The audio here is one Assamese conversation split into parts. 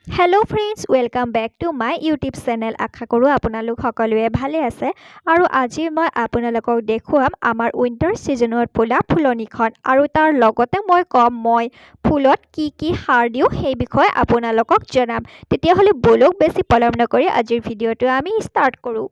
Hello' friends welcome back to my YouTube channel. আশা কৰোঁ আপোনালোক সকলোৱে ভালে আছে আৰু আজি মই আপোনালোকক দেখুৱাম আমাৰ উইণ্টাৰ ছিজনত ফুলা ফুলনিখন আৰু তাৰ লগতে মই ক'ম মই ফুলত কি সাৰ দিওঁ সেই বিষয়ে আপোনালোকক জনাম। তেতিয়াহ'লে ব'লক বেছি পলম নকৰি আজিৰ ভিডিঅ'টো আমি ষ্টাৰ্ট কৰোঁ।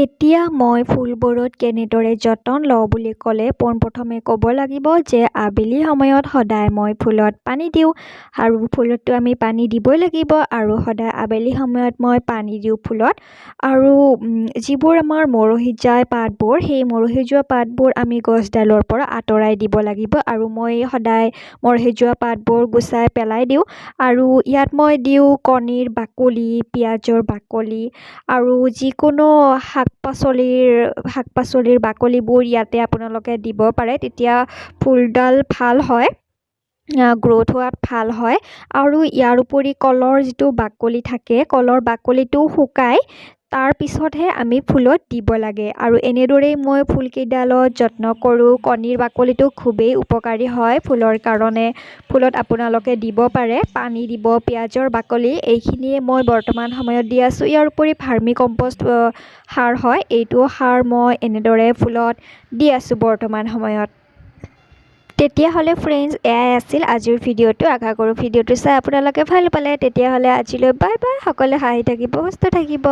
এতিয়া মই ফুলবোৰত কেনেদৰে যতন লওঁ বুলি ক'লে পোনপ্ৰথমে ক'ব লাগিব যে আবেলি সময়ত সদায় মই ফুলত পানী দিওঁ আৰু ফুলততো আমি পানী দিবই লাগিব আৰু সদায় আবেলি সময়ত মই পানী দিওঁ ফুলত। আৰু যিবোৰ আমাৰ মৰহি যায় পাতবোৰ সেই মৰহি যোৱা পাতবোৰ আমি গছডালৰ পৰা আঁতৰাই দিব লাগিব আৰু মই সদায় মৰহি যোৱা পাতবোৰ গুচাই পেলাই দিওঁ। আৰু ইয়াত মই দিওঁ কণীৰ বাকলি, পিঁয়াজৰ বাকলি আৰু যিকোনো শাক পাচলিৰ বাকলিবোৰ ইয়াতে আপোনালোকে দিব পাৰে, তেতিয়া ফুলডাল ভাল হয়, গ্ৰ'থ হোৱাত ভাল হয়। আৰু ইয়াৰ উপৰি কলৰ যিটো বাকলি থাকে, কলৰ বাকলিটো শুকাই তাৰ পিছতহে আমি ফুলত দিব লাগে আৰু এনেদৰেই মই ফুলকেইডালত যত্ন কৰোঁ। কণীৰ বাকলিটো খুবেই উপকাৰী হয় ফুলৰ কাৰণে, ফুলত আপোনালোকে দিব পাৰে, পানী দিব। পিঁয়াজৰ বাকলি এইখিনিয়ে মই বৰ্তমান সময়ত দি আছোঁ। ইয়াৰ উপৰি ভাৰ্মি কম্পষ্ট সাৰ হয়, এইটো সাৰ মই এনেদৰে ফুলত দি আছোঁ বৰ্তমান সময়ত। তেতিয়াহ'লে ফ্ৰেণ্ডছ এয়াই আছিল আজিৰ ভিডিঅ'টো। আশা কৰোঁ ভিডিঅ'টো চাই আপোনালোকে ভাল পালে। তেতিয়াহ'লে আজিলৈ বাই বাই। সকলোৱে হাঁহি থাকিব, সুস্থ থাকিব।